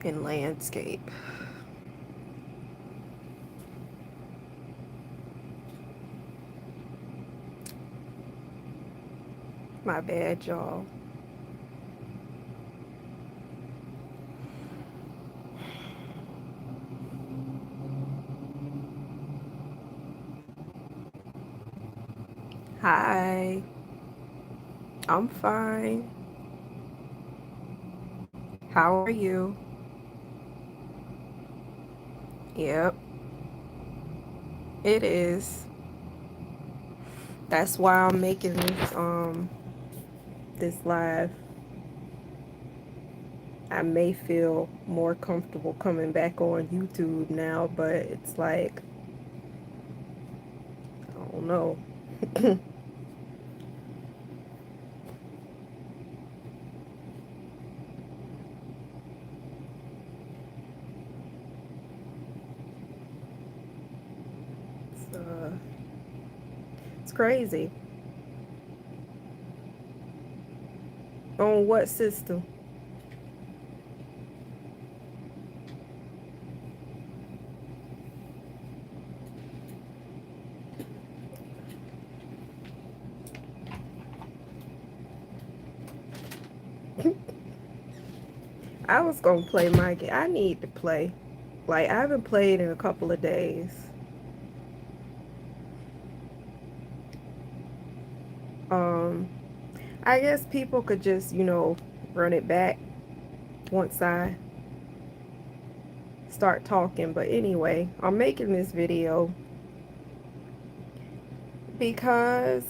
in landscape. My bad, y'all. Hi, I'm fine. How are you? Yep, it is. That's why I'm making this live. I may feel more comfortable coming back on YouTube now, but it's like, I don't know. it's, uh, it's crazy. On what system? I was gonna play my game. I need to play. Like, I haven't played in a couple of days. Um, I guess people could just, run it back once I start talking. But anyway, I'm making this video because,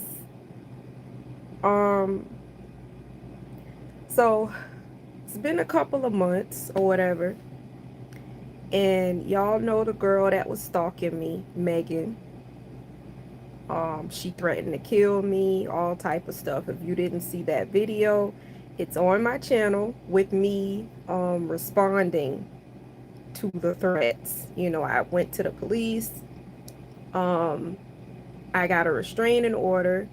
um, so it's been a couple of months or whatever. And y'all know the girl that was stalking me, Megan. She threatened to kill me, all type of stuff. If you didn't see that video, it's on my channel with me responding to the threats. I went to the police. Um, I got a restraining order.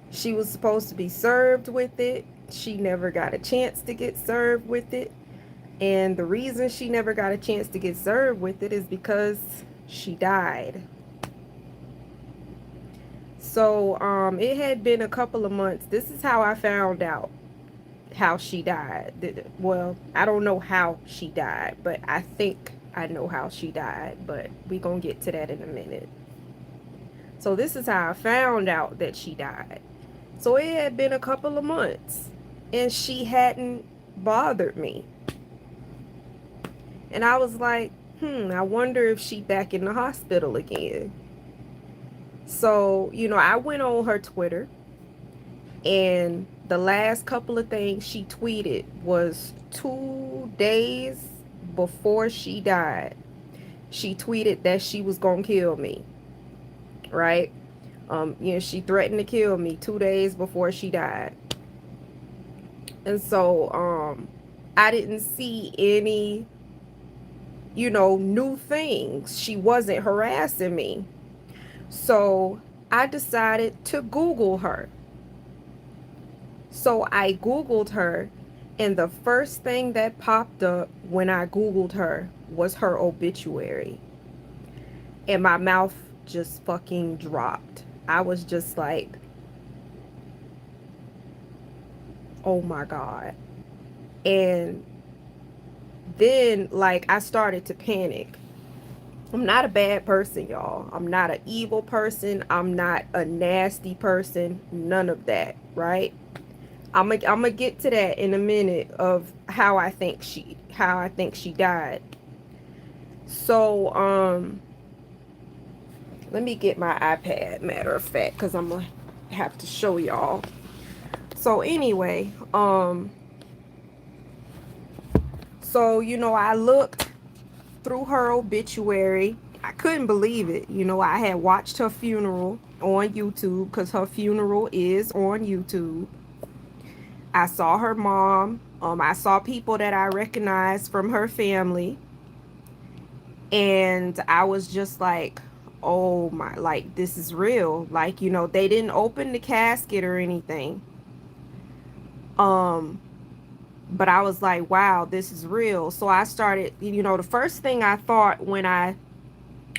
She was supposed to be served with it. She never got a chance to get served with it. And the reason she never got a chance to get served with it is because she died. So it had been a couple of months. This is how I found out how she died. Well, I don't know how she died, but I think I know how she died. But we gonna get to that in a minute. So this is how I found out that she died. So it had been a couple of months, and she hadn't bothered me. And I was like, I wonder if she back in the hospital again. So, I went on her Twitter, and the last couple of things she tweeted was 2 days before she died. She tweeted that she was gonna kill me, right? She threatened to kill me 2 days before she died. And so, I didn't see any, new things. She wasn't harassing me. So I decided to Google her. So I Googled her, and the first thing that popped up when I Googled her was her obituary. And my mouth just fucking dropped. I was just like, oh my God. And then, like, I started to panic. I'm not a bad person, y'all. I'm not an evil person. I'm not a nasty person. None of that, right? I'm gonna get to that in a minute of how I think she died. So let me get my iPad, matter of fact, because I'm gonna have to show y'all. So anyway, so I looked through her obituary. I couldn't believe it. I had watched her funeral on YouTube, because her funeral is on YouTube. I saw her mom. I saw people that I recognized from her family. And I was just like, oh my, like, this is real. Like, they didn't open the casket or anything. Um, But I was like, wow, this is real. So I started, the first thing I thought when I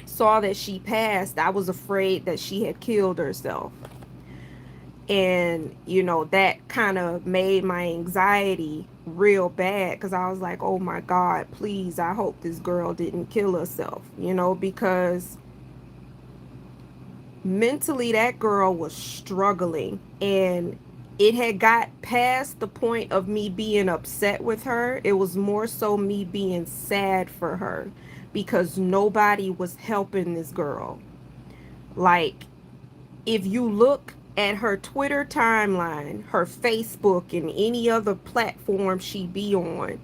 saw that she passed, I was afraid that she had killed herself. And, that kind of made my anxiety real bad because I was like, oh my God, please, I hope this girl didn't kill herself, because mentally that girl was struggling, and it had got past the point of me being upset with her. It was more so me being sad for her because nobody was helping this girl. Like, if you look at her Twitter timeline, her Facebook, and any other platform she be on,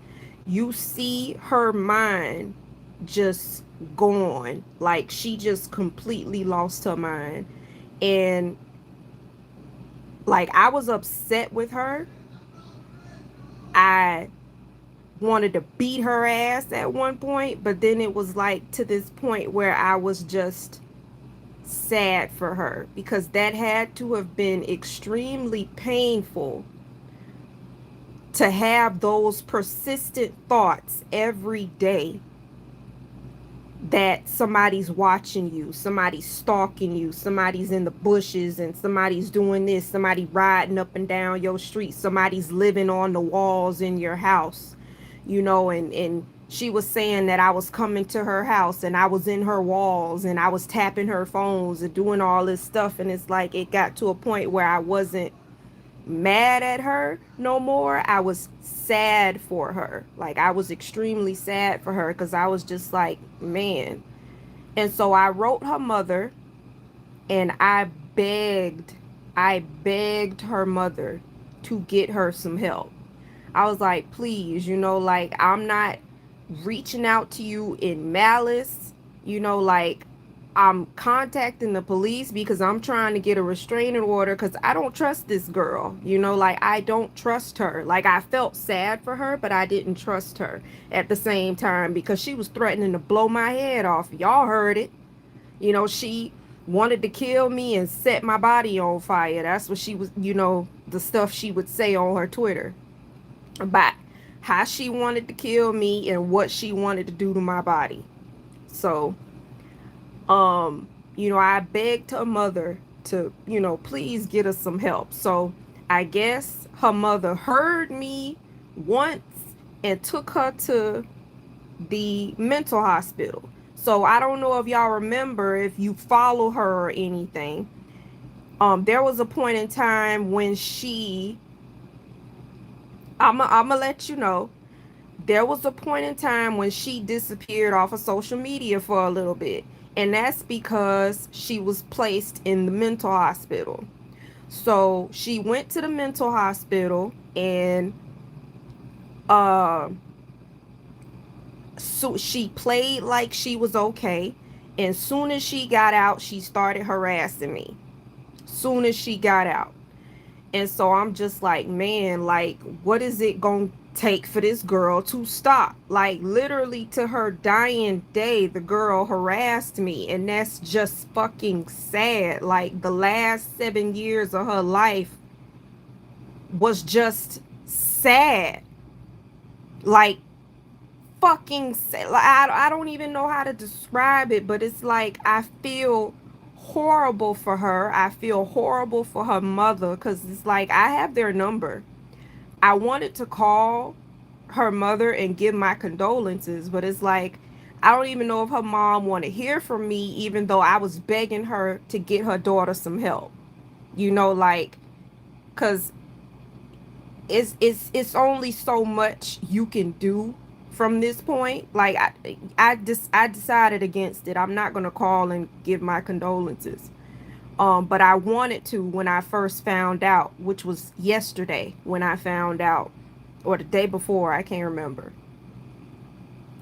you see her mind just gone. Like, she just completely lost her mind. And like, I was upset with her. I wanted to beat her ass at one point, but then it was like to this point where I was just sad for her because that had to have been extremely painful to have those persistent thoughts every day that somebody's watching you, somebody's stalking you, somebody's in the bushes, and somebody's doing this, somebody riding up and down your street, somebody's living on the walls in your house, and she was saying that I was coming to her house and I was in her walls and I was tapping her phones and doing all this stuff. And it's like it got to a point where I wasn't mad at her no more. I was sad for her. Like, I was extremely sad for her because I was just like, man. And so I wrote her mother and I begged her mother to get her some help. I was like, please, like, I'm not reaching out to you in malice, like, I'm contacting the police because I'm trying to get a restraining order because I don't trust this girl, like, I don't trust her. Like, I felt sad for her, but I didn't trust her at the same time because she was threatening to blow my head off. Y'all heard it. She wanted to kill me and set my body on fire. That's what she was, the stuff she would say on her Twitter about how she wanted to kill me and what she wanted to do to my body. So, I begged her mother to, please get us some help. So I guess her mother heard me once and took her to the mental hospital. So I don't know if y'all remember, if you follow her or anything. There was a point in time when I'ma let you know, there was a point in time when she disappeared off of social media for a little bit. And that's because she was placed in the mental hospital. So she went to the mental hospital and uh so she played like she was okay. And soon as she got out, she started harassing me. Soon as she got out. And so I'm just like, man, like, what is it going to take for this girl to stop? Like, literally to her dying day, the girl harassed me. And that's just fucking sad. Like, the last 7 years of her life was just sad. Like, fucking sad. Like, I don't even know how to describe it, but it's like I feel horrible for her. I feel horrible for her mother because it's like I have their number. I wanted to call her mother and give my condolences, but it's like I don't even know if her mom want to hear from me, even though I was begging her to get her daughter some help. Like, because it's only so much you can do from this point. Like, I decided against it. I'm not gonna call and give my condolences. But I wanted to when I first found out, which was yesterday when I found out, or the day before, I can't remember.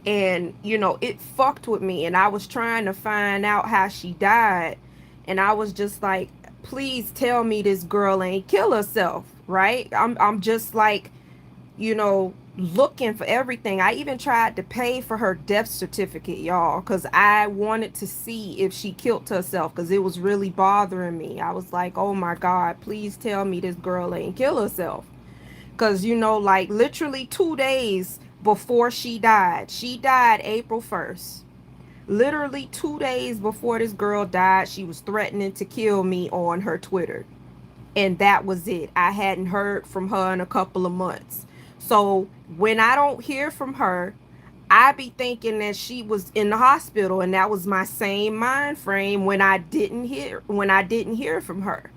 And it fucked with me, and I was trying to find out how she died, and I was just like, please tell me this girl ain't kill herself, right? I'm just like, looking for everything. I even tried to pay for her death certificate, y'all, because I wanted to see if she killed herself, because it was really bothering me. I was like, oh my God, please tell me this girl ain't kill herself. Because, you know, like literally 2 days before she died. She died April 1st. Literally 2 days before this girl died, she was threatening to kill me on her Twitter. And that was it. I hadn't heard from her in a couple of months. So when I don't hear from her, I be thinking that she was in the hospital, and that was my same mind frame when I didn't hear from her.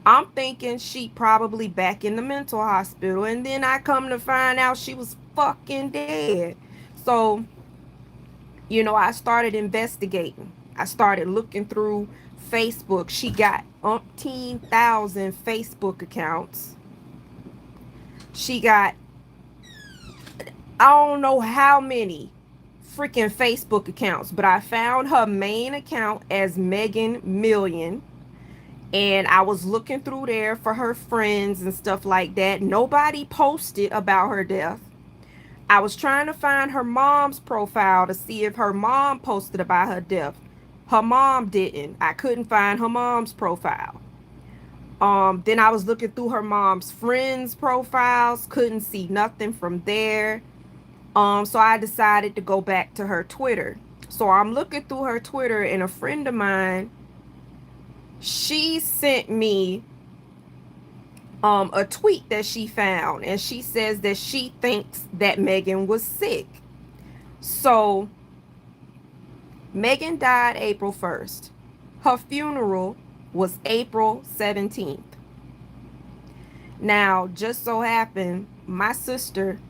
I'm thinking she probably back in the mental hospital, and then I come to find out she was fucking dead. So, you know, I started investigating. I started looking through Facebook. She got umpteen thousand Facebook accounts. She got I don't know how many freaking Facebook accounts, but I found her main account as Megan Million. And I was looking through there for her friends and stuff like that. Nobody posted about her death. I was trying to find her mom's profile to see if her mom posted about her death. Her mom didn't. I couldn't find her mom's profile. Then I was looking through her mom's friends' profiles, couldn't see nothing from there. So I decided to go back to her Twitter. So I'm looking through her Twitter, and a friend of mine, she sent me a tweet that she found, and she says that she thinks that Megan was sick. So Megan died April 1st. Her funeral was April 17th. Now, just so happened, my sister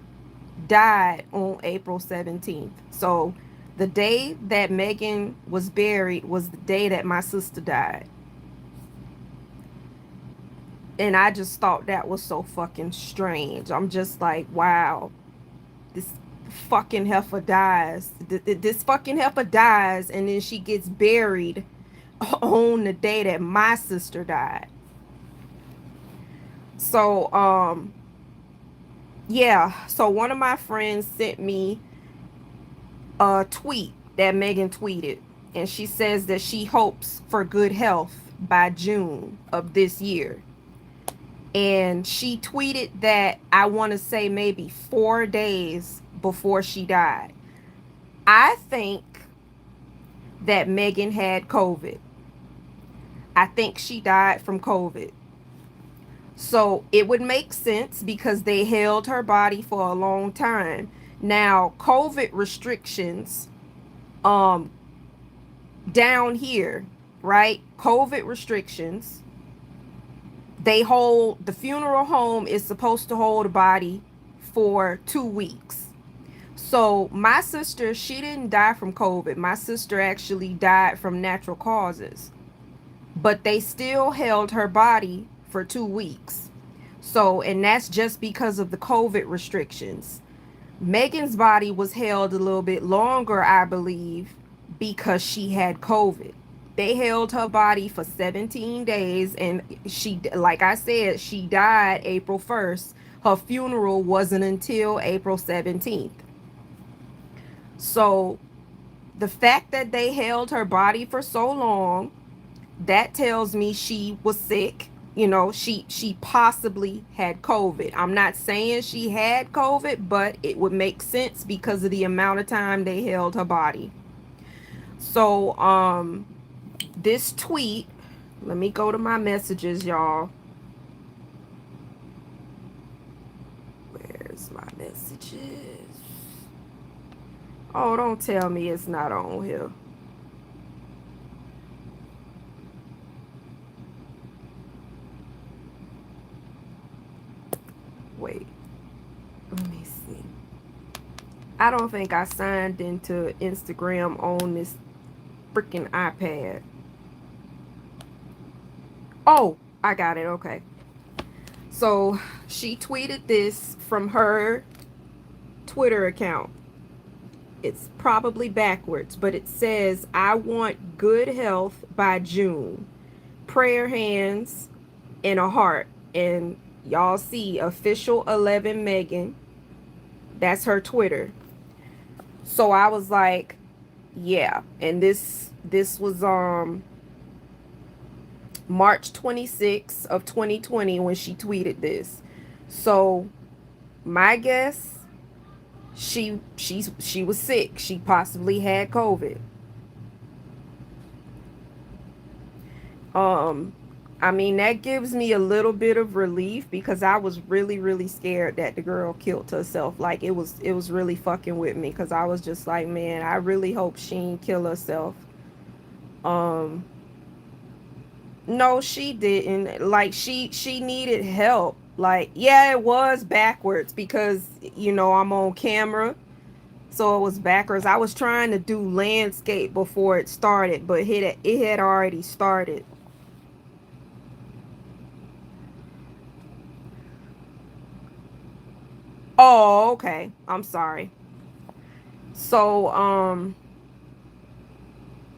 died on April 17th. So the day that Megan was buried was the day that my sister died. And I just thought that was so fucking strange. I'm just like, wow, this fucking heifer dies. This fucking heifer dies, and then she gets buried on the day that my sister died. So, yeah. So one of my friends sent me a tweet that Megan tweeted, and she says that she hopes for good health by June of this year. And she tweeted that, I want to say maybe 4 days before she died. I think that Megan had COVID. I think she died from COVID. So it would make sense because they held her body for a long time. Now, COVID restrictions down here, right? COVID restrictions. The funeral home is supposed to hold a body for 2 weeks. So my sister, she didn't die from COVID. My sister actually died from natural causes. But they still held her body for 2 weeks. So, and that's just because of the COVID restrictions. Megan's body was held a little bit longer, I believe, because she had COVID. They held her body for 17 days, and she, like I said, she died April 1st. Her funeral wasn't until April 17th. So the fact that they held her body for so long, that tells me she was sick. You know, she possibly had COVID. I'm not saying she had COVID, but it would make sense because of the amount of time they held her body. So this tweet, let me go to my messages, y'all. Where's my messages? Oh, don't tell me it's not on here. Wait, let me see. I don't think I signed into Instagram on this freaking iPad. Oh, I got it. Okay. So she tweeted this from her Twitter account. It's probably backwards, but it says, I want good health by June. Prayer hands and a heart. And y'all see official 11 Megan. That's her Twitter. So I was like, yeah. And this was March 26th of 2020 when she tweeted this. So my guess, she was sick. She possibly had COVID. Um, I mean, that gives me a little bit of relief because I was really, really scared that the girl killed herself. Like it was really fucking with me because I was just like, man, I really hope she didn't kill herself. Um, no, she didn't. Like she needed help. Like, yeah, it was backwards because I'm on camera. So it was backwards. I was trying to do landscape before it started, but it had already started. Oh, okay. I'm sorry. So,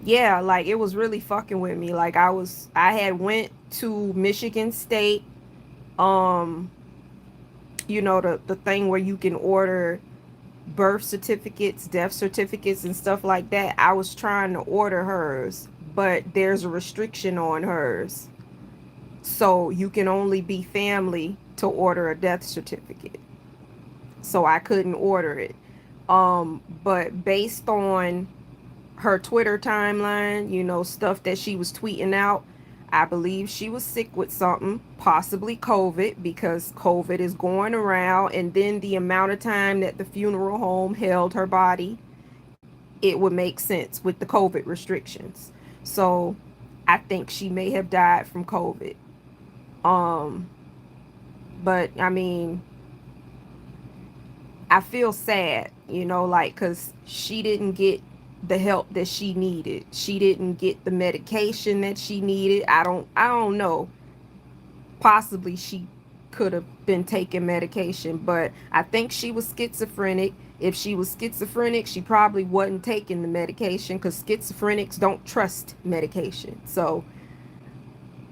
yeah, like it was really fucking with me. Like I had went to Michigan State, um, the thing where you can order birth certificates, death certificates and stuff like that. I was trying to order hers, but there's a restriction on hers. So you can only be family to order a death certificate. So I couldn't order it. But based on her Twitter timeline, stuff that she was tweeting out, I believe she was sick with something, possibly COVID, because COVID is going around. And then the amount of time that the funeral home held her body, it would make sense with the COVID restrictions. So I think she may have died from COVID. Um, but I mean, I feel sad, like, because she didn't get the help that she needed. She didn't get the medication that she needed. I don't know. Possibly she could have been taking medication, but I think she was schizophrenic. If she was schizophrenic, she probably wasn't taking the medication because schizophrenics don't trust medication. So,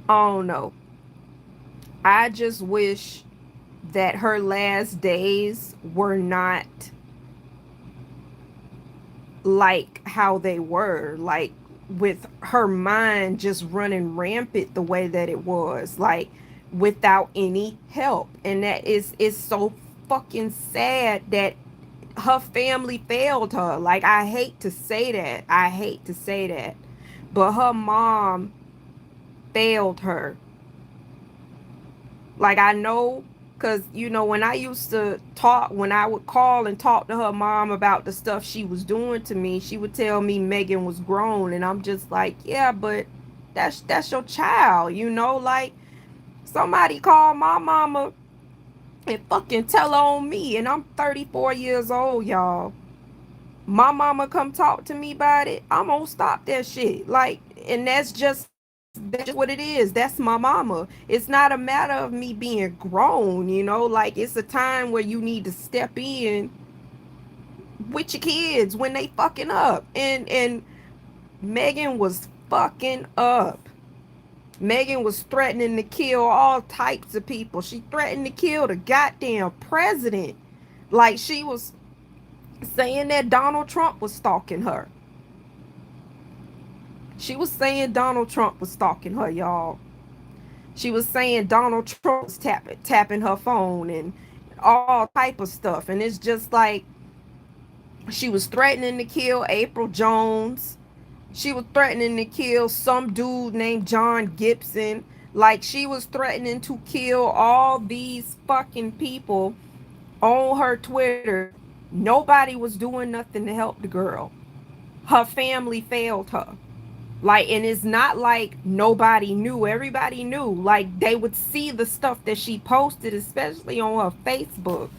I don't know. I just wish that her last days were not like how they were, like with her mind just running rampant the way that it was, like without any help. And that is so fucking sad that her family failed her. Like, I hate to say that. I hate to say that. But her mom failed her. Like, I know, because, when I used to talk, when I would call and talk to her mom about the stuff she was doing to me, she would tell me Megan was grown. And I'm just like, yeah, but that's your child, Like, somebody call my mama and fucking tell her on me. And I'm 34 years old, y'all. My mama come talk to me about it, I'm gonna stop that shit. Like, and that's just what it is. That's my mama. It's not a matter of me being grown, like it's a time where you need to step in with your kids when they fucking up. And Megan was fucking up. Megan was threatening to kill all types of people. She threatened to kill the goddamn president. Like, she was saying that Donald Trump was stalking her. She was saying Donald Trump was stalking her, y'all. She was saying Donald Trump was tapping her phone and all type of stuff. And it's just like, she was threatening to kill April Jones. She was threatening to kill some dude named John Gibson. Like, she was threatening to kill all these fucking people on her Twitter. Nobody was doing nothing to help the girl. Her family failed her. Like, and it's not like nobody knew. Everybody knew. Like, they would see the stuff that she posted, especially on her Facebook.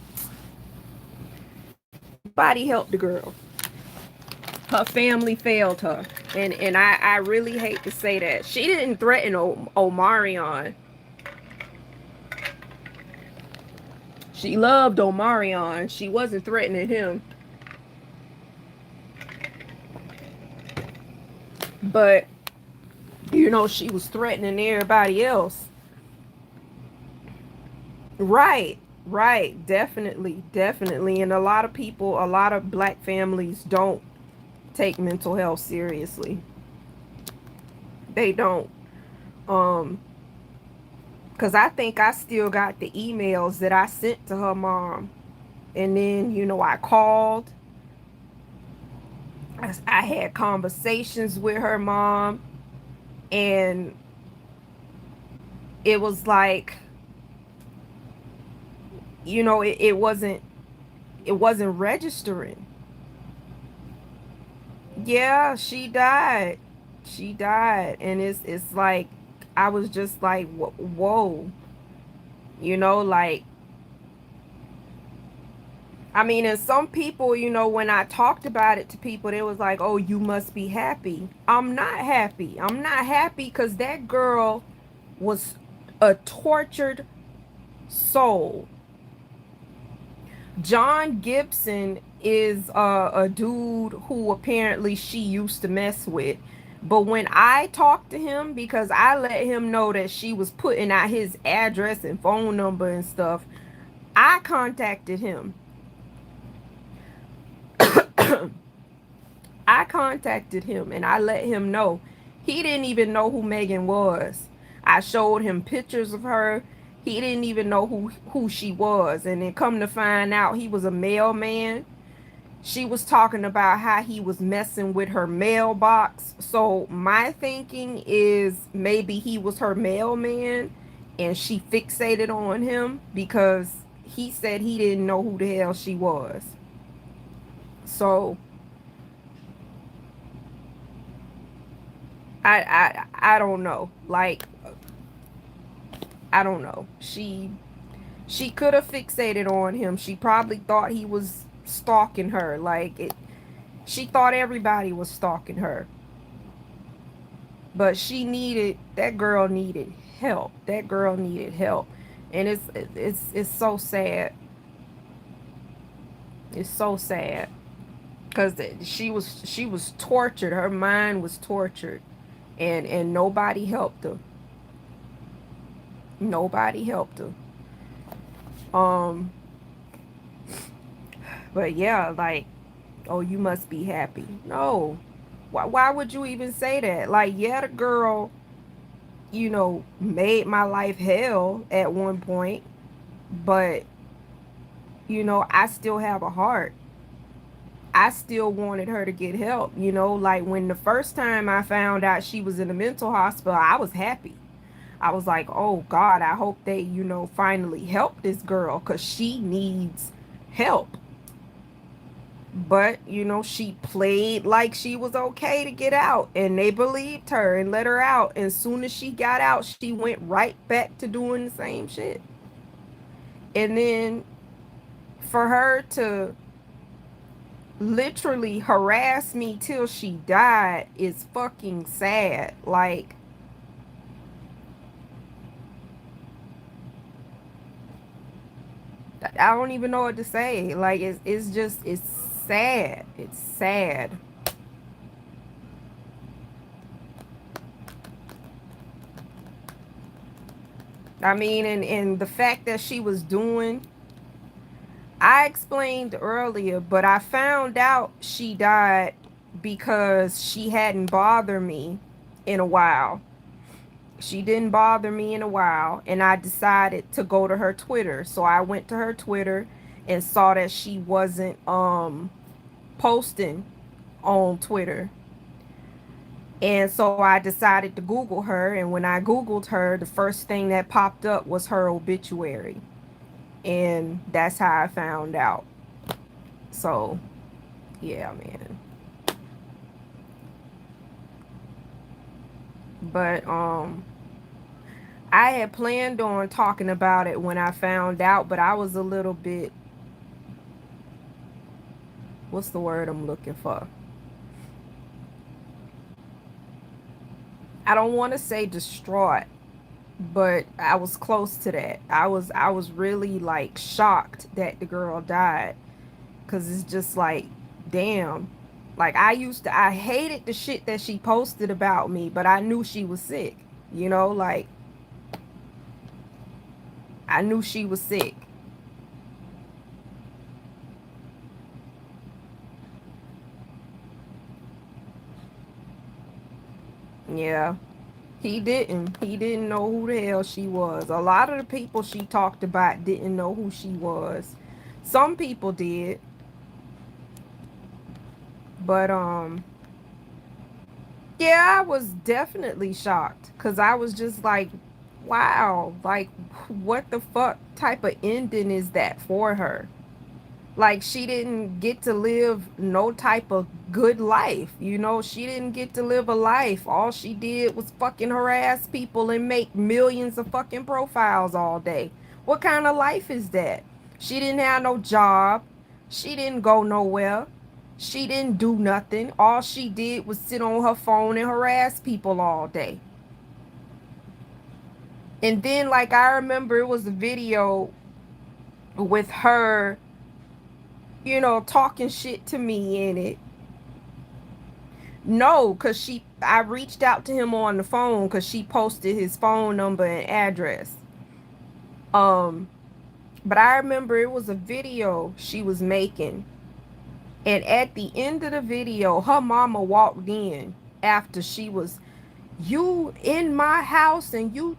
Nobody helped the girl. Her family failed her. And I really hate to say that. She didn't threaten Omarion. She loved Omarion. She wasn't threatening him. But, she was threatening everybody else. Right, right, definitely, definitely. And a lot of people, a lot of black families don't take mental health seriously. They don't. Um, Cause I think I still got the emails that I sent to her mom. And then, I called. I had conversations with her mom. And it was like, it wasn't registering. Yeah, she died. She died. And it's like, I was just like, whoa. Like, I mean, and some people, when I talked about it to people, they was like, oh, you must be happy. I'm not happy. I'm not happy because that girl was a tortured soul. John Gibson is a dude who apparently she used to mess with. But when I talked to him, because I let him know that she was putting out his address and phone number and stuff, I contacted him. I contacted him and I let him know. He didn't even know who Megan was. I showed him pictures of her. He didn't even know who she was. And then come to find out he was a mailman. She was talking about how he was messing with her mailbox. So my thinking is maybe he was her mailman and she fixated on him because he said he didn't know who the hell she was. So I don't know. Like, I don't know. She could have fixated on him. She probably thought he was stalking her. Like, she thought everybody was stalking her. But that girl needed help. That girl needed help. And it's so sad. It's so sad. Cuz she was tortured. Her mind was tortured. And nobody helped her. Nobody helped her. Um but yeah, like, oh, you must be happy. No. Why would you even say that? Like, yeah, the girl, made my life hell at one point, but, I still have a heart. I still wanted her to get help. Like when the first time I found out she was in a mental hospital, I was happy. I was like, oh God, I hope they, finally help this girl because she needs help. But, she played like she was okay to get out, and they believed her and let her out. And soon as she got out, she went right back to doing the same shit. And then for her to literally harass me till she died is fucking sad. Like, I don't even know what to say. Like, it's just, it's sad. It's sad. I mean, and the fact that she was doing, I explained earlier, but I found out she died because she hadn't bothered me in a while. She didn't bother me in a while, and I decided to go to her Twitter. So I went to her Twitter and saw that she wasn't posting on Twitter. And so I decided to Google her, and when I Googled her, the first thing that popped up was her obituary. And that's how I found out. So, yeah, man. But I had planned on talking about it when I found out, but I was a little bit, what's the word I'm looking for? I don't want to say distraught, but I was close to that. I was really like shocked that the girl died, cuz it's just like, damn. Like, I hated the shit that she posted about me, but I knew she was sick. Like, I knew she was sick. Yeah. He didn't know who the hell she was. A lot of the people she talked about didn't know who she was. Some people did, but yeah, I was definitely shocked cuz I was just like, wow, like what the fuck type of ending is that for her? Like she didn't get to live no type of good life, you know. She didn't get to live a life. All she did was fucking harass people and make millions of fucking profiles all day. What kind of life is that? She didn't have no job. She didn't go nowhere. She didn't do nothing. All she did was sit on her phone and harass people all day. And then like I remember it was a video with her, you know, talking shit to me in it. No, cause I reached out to him on the phone cause she posted his phone number and address. Um, but I remember it was a video she was making, and at the end of the video, her mama walked in after she was, you in my house and you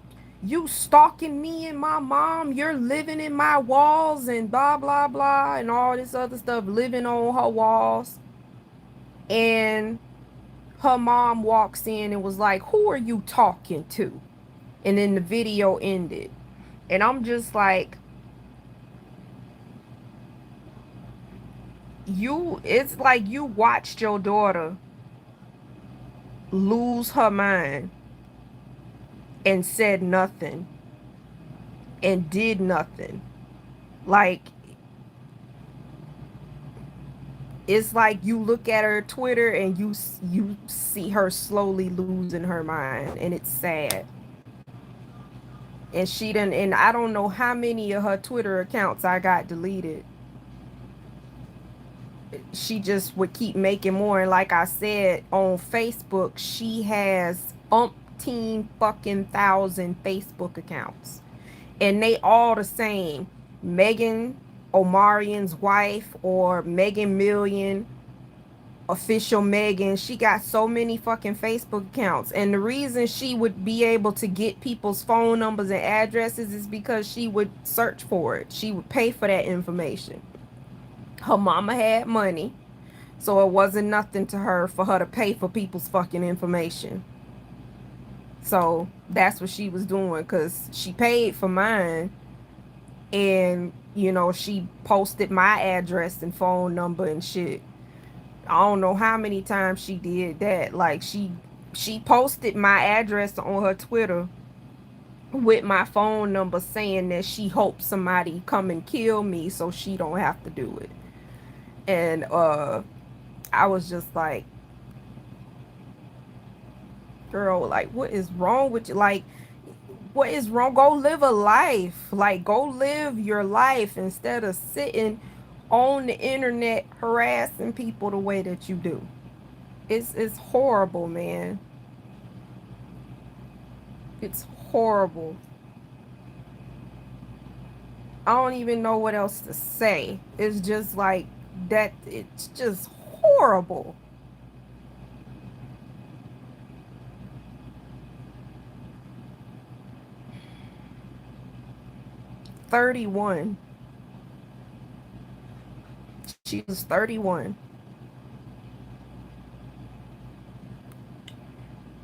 stalking me and my mom, you're living in my walls and blah blah blah and all this other stuff, living on her walls. And her mom walks in and was like, who are you talking to? And then the video ended. And I'm just like, it's like you watched your daughter lose her mind and said nothing and did nothing. Like, it's like you look at her Twitter and you see her slowly losing her mind, and it's sad. And and I don't know how many of her Twitter accounts I got deleted. She just would keep making more. And like I said, on Facebook, she has umpteen fucking thousand Facebook accounts. And they all the same. Megan Omarian's wife or Megan Million, official Megan. She got so many fucking Facebook accounts. And the reason she would be able to get people's phone numbers and addresses is because she would search for it. She would pay for that information. Her mama had money, so it wasn't nothing to her for her to pay for people's fucking information. So that's what she was doing, because she paid for mine. And, you know, she posted my address and phone number and shit. I don't know how many times she did that. Like she posted my address on her Twitter with my phone number, saying that she hopes somebody come and kill me so she don't have to do it. And I was just like, girl, like what is wrong with you? Like, what is wrong? Go live a life. Like, go live your life instead of sitting on the internet harassing people the way that you do. It's horrible, man. It's horrible. I don't even know what else to say. It's just like that. It's just horrible. 31. She was 31.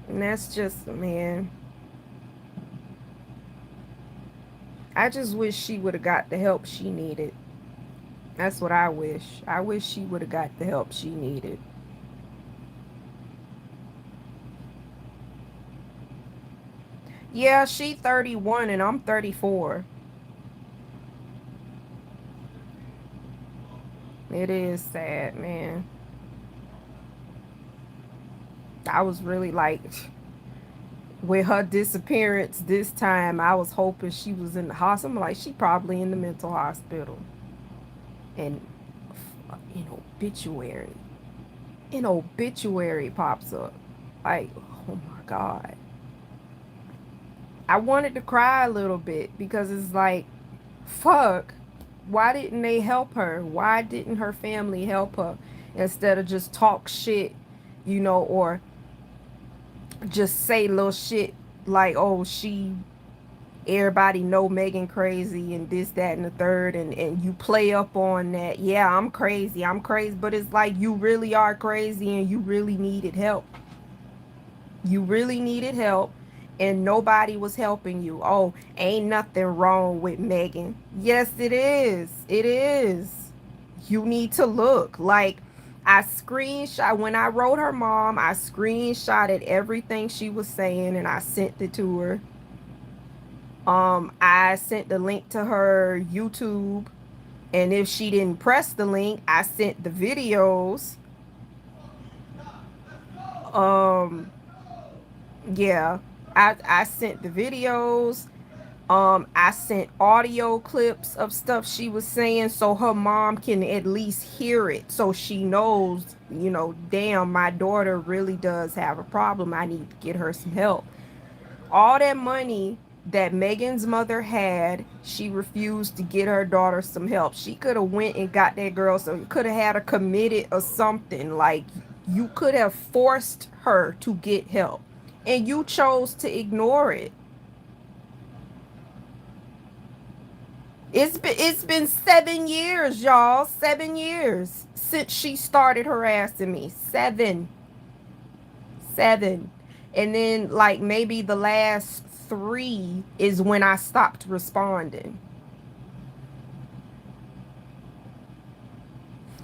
And that's just, man. I just wish she would have got the help she needed. That's what I wish. I wish she would have got the help she needed. Yeah, she 31 and I'm 34. It is sad, man. I was really like, with her disappearance this time, I was hoping she was in the hospital. I'm like, she probably in the mental hospital. And an obituary. An obituary pops up. Like, oh my God. I wanted to cry a little bit because it's like, fuck. Why didn't they help her? Why didn't her family help her instead of just talk shit, or just say little shit like, oh, everybody know Megan crazy and this, that, and the third, and you play up on that. Yeah, I'm crazy, but it's like you really are crazy and you really needed help. You really needed help and nobody was helping you. Oh, ain't nothing wrong with Megan. Yes, it is. It is. You need to look. Like, I screenshot when I wrote her mom, I screenshotted everything she was saying and I sent it to her. I sent the link to her YouTube, and if she didn't press the link, I sent the videos. Um, yeah, I sent the videos. I sent audio clips of stuff she was saying so her mom can at least hear it so she knows, damn, my daughter really does have a problem. I need to get her some help. All that money that Megan's mother had, she refused to get her daughter some help. She could have went and got that girl, so you could have had her committed or something. Like, you could have forced her to get help and you chose to ignore it. It's been 7 years, y'all. 7 years since she started harassing me. Seven. And then like maybe the last 3 is when I stopped responding.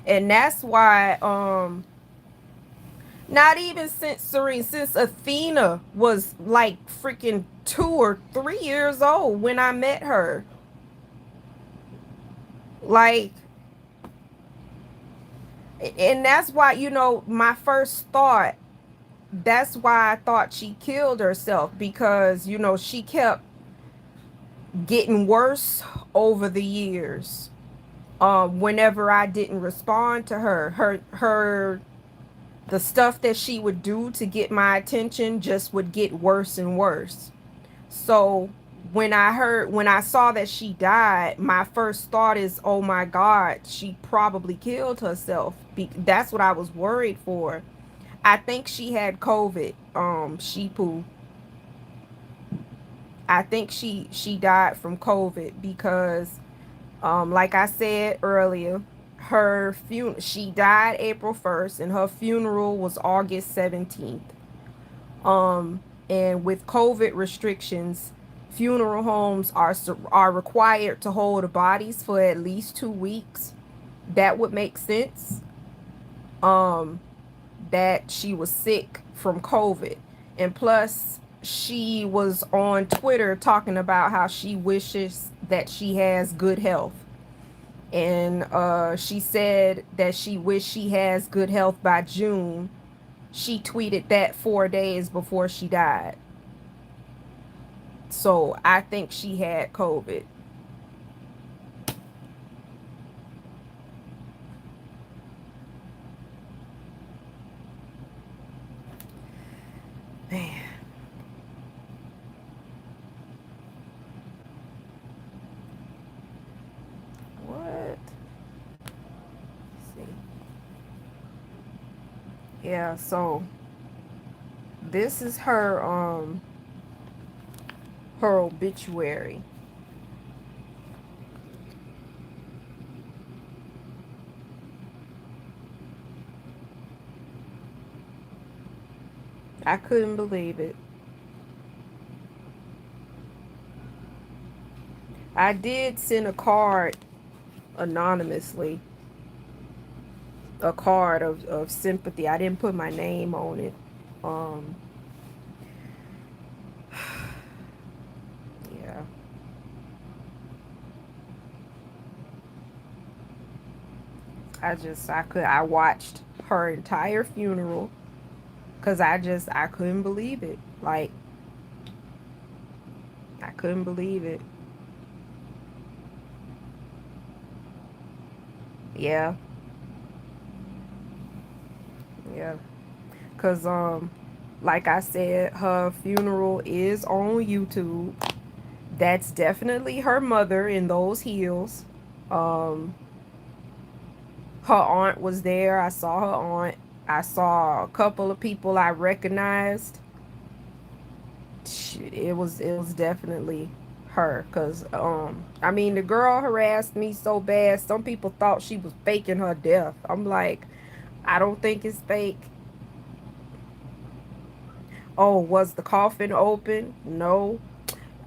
And that's why not even since Serene, since Athena was like freaking 2 or 3 years old when I met her. Like, and that's why, my first thought, that's why I thought she killed herself, because she kept getting worse over the years. Whenever I didn't respond to her the stuff that she would do to get my attention just would get worse and worse. So when I saw that she died, my first thought is, oh my God, she probably killed herself. That's what I was worried for. I think she had COVID. Sheepu. I think she died from COVID because, like I said earlier, she died April 1st and her funeral was August 17th. Um, and with COVID restrictions, funeral homes are required to hold the bodies for at least 2 weeks. That would make sense. Um, that she was sick from COVID. And plus, she was on Twitter talking about how she wishes that she has good health. And she said that she wished she has good health by June. She tweeted that 4 days before she died. So I think she had COVID. Man, what? Let's see. Yeah, so this is her obituary. I couldn't believe it. I did send a card anonymously, a card of sympathy. I didn't put my name on it. Um, yeah. I watched her entire funeral because I couldn't believe it. Like, I couldn't believe it. Yeah, yeah. Cause like I said, her funeral is on YouTube. That's definitely her mother in those heels. Um, her aunt was there. I saw her aunt. I saw a couple of people I recognized. it was definitely her, cuz I mean, the girl harassed me so bad some people thought she was faking her death. I'm like, I don't think it's fake. Oh, was the coffin open? No.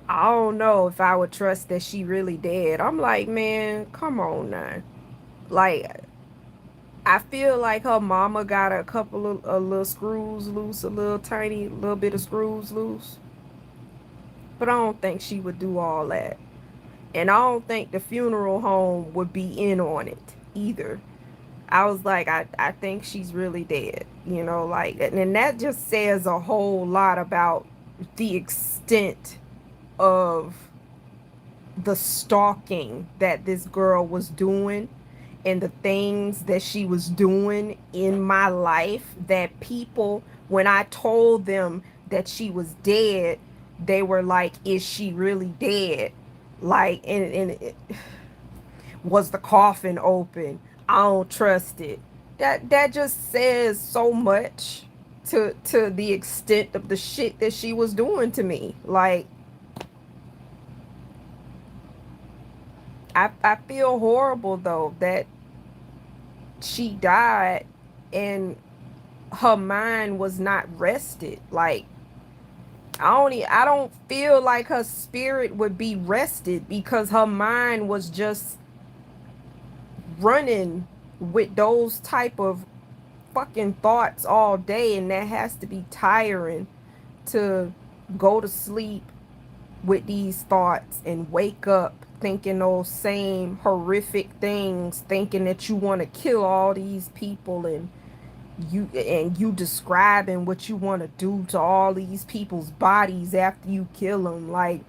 I don't know if I would trust that she really dead. I'm like, man, come on now. Like, I feel like her mama got a couple of a little screws loose, a little tiny little bit of screws loose. But I don't think she would do all that. And I don't think the funeral home would be in on it either. I was like, I think she's really dead, like, and that just says a whole lot about the extent of the stalking that this girl was doing and the things that she was doing in my life, that people, when I told them that she was dead, they were like, is she really dead? Like, and was the coffin open? I don't trust it. That just says so much to the extent of the shit that she was doing to me. Like, I feel horrible though that she died and her mind was not rested. Like, I don't feel like her spirit would be rested because her mind was just running with those type of fucking thoughts all day, and that has to be tiring to go to sleep with these thoughts and wake up thinking those same horrific things, thinking that you want to kill all these people, and you describing what you want to do to all these people's bodies after you kill them. Like,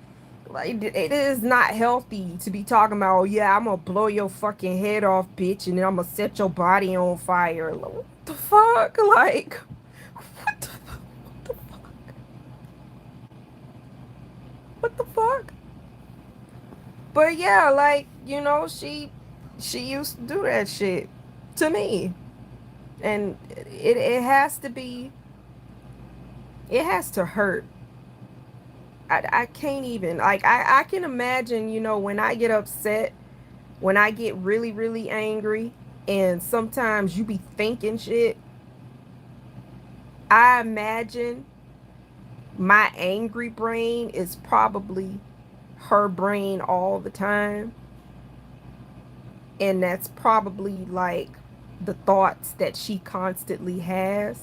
it is not healthy to be talking about, oh yeah, I'm gonna blow your fucking head off, bitch, and then I'm gonna set your body on fire. Like, what the fuck? Like, what the, what the, what the fuck? But yeah, like, she used to do that shit to me. And it has to be, it has to hurt. I can't even, like, I can imagine, when I get upset, when I get really, really angry, and sometimes you be thinking shit, I imagine my angry brain is probably her brain all the time. And that's probably like the thoughts that she constantly has.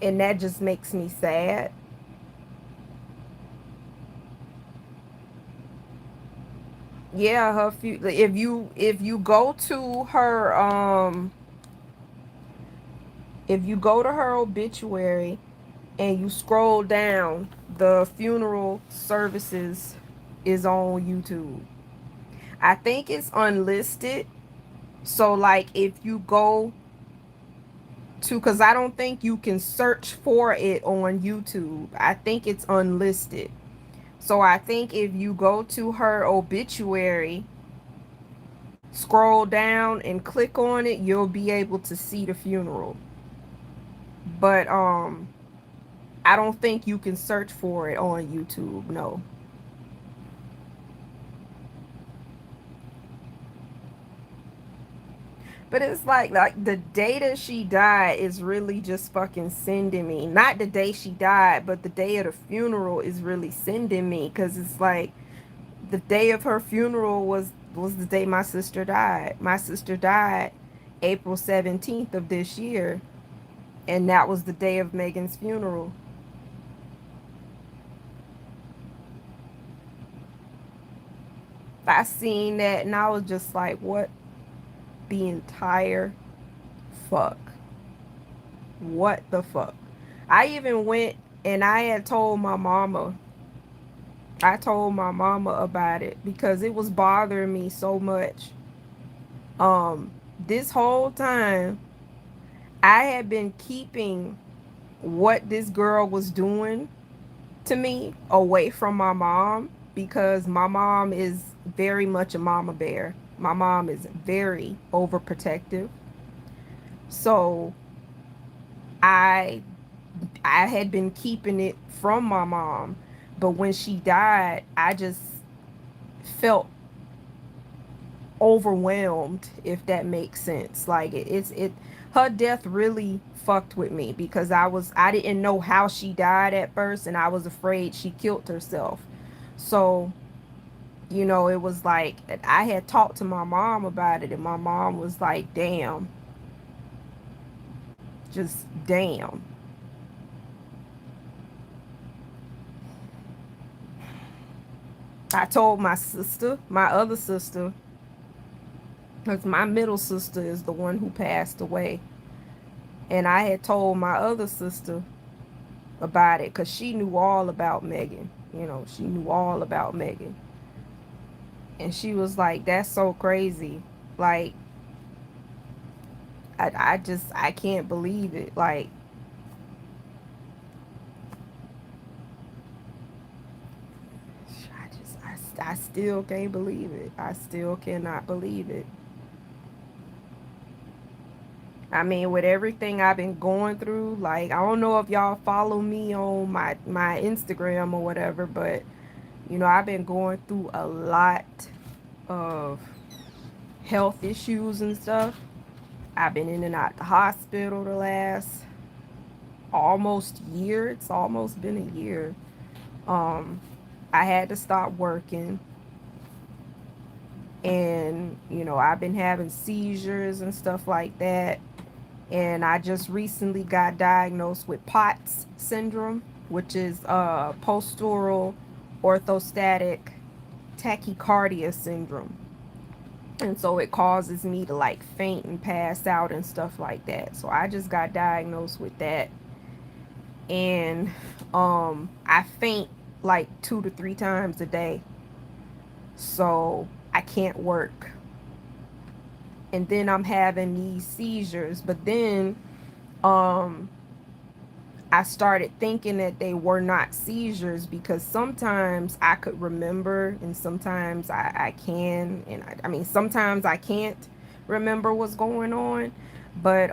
And that just makes me sad. Yeah, her few, if you go to her if you go to her obituary and you scroll down, the funeral services is on YouTube. I think it's unlisted. So like, if you go to, because I don't think you can search for it on YouTube. I think it's unlisted. So I think if you go to her obituary, scroll down and click on it, you'll be able to see the funeral. But I don't think you can search for it on YouTube. No. But it's like the day that she died is really just fucking sending me. Not the day she died, but the day of the funeral is really sending me, cuz it's like the day of her funeral was the day my sister died. My sister died April 17th of this year, and that was the day of Megan's funeral. I seen that and I was just like, what the entire fuck? What the fuck? I even went and I had told my mama. I told my mama about it because it was bothering me so much. This whole time I had been keeping what this girl was doing to me away from my mom because my mom is very much a mama bear. My mom is very overprotective. So I I had been keeping it from my mom, but when she died, I just felt overwhelmed, if that makes sense. Like it's her death really fucked with me because I didn't know how she died at first, and I was afraid she killed herself. So, it was like I had talked to my mom about it, and my mom was like, damn, just damn. I told my sister, my other sister, because my middle sister is the one who passed away. And I had told my other sister about it because she knew all about Megan. She knew all about Megan. And she was like, that's so crazy. Like, I can't believe it. Like, I still can't believe it. I still cannot believe it. I mean, with everything I've been going through, like, I don't know if y'all follow me on my Instagram or whatever, but, I've been going through a lot of health issues and stuff. I've been in and out the hospital the last almost year. It's almost been a year. Um, I had to stop working, and I've been having seizures and stuff like that. And I just recently got diagnosed with POTS syndrome, which is postural orthostatic tachycardia syndrome. And so it causes me to like faint and pass out and stuff like that. So I just got diagnosed with that. And I faint like 2 to 3 times a day. So I can't work. And then I'm having these seizures. But then um I started thinking that they were not seizures because sometimes I could remember and sometimes I can. And I mean, sometimes I can't remember what's going on. But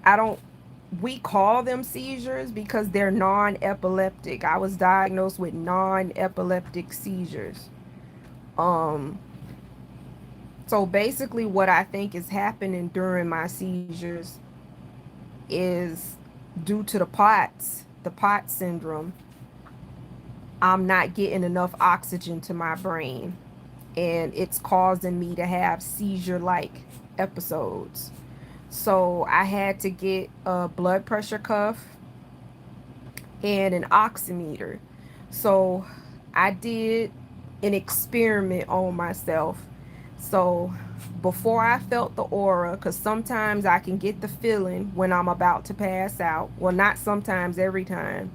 I don't, we call them seizures because they're non-epileptic. I was diagnosed with non-epileptic seizures. Um, so basically what I think is happening during my seizures is due to the POTS syndrome. I'm not getting enough oxygen to my brain, and it's causing me to have seizure-like episodes. So I had to get a blood pressure cuff and an oximeter. So I did an experiment on myself. So before I felt the aura, because sometimes I can get the feeling when I'm about to pass out. Well, not sometimes, every time.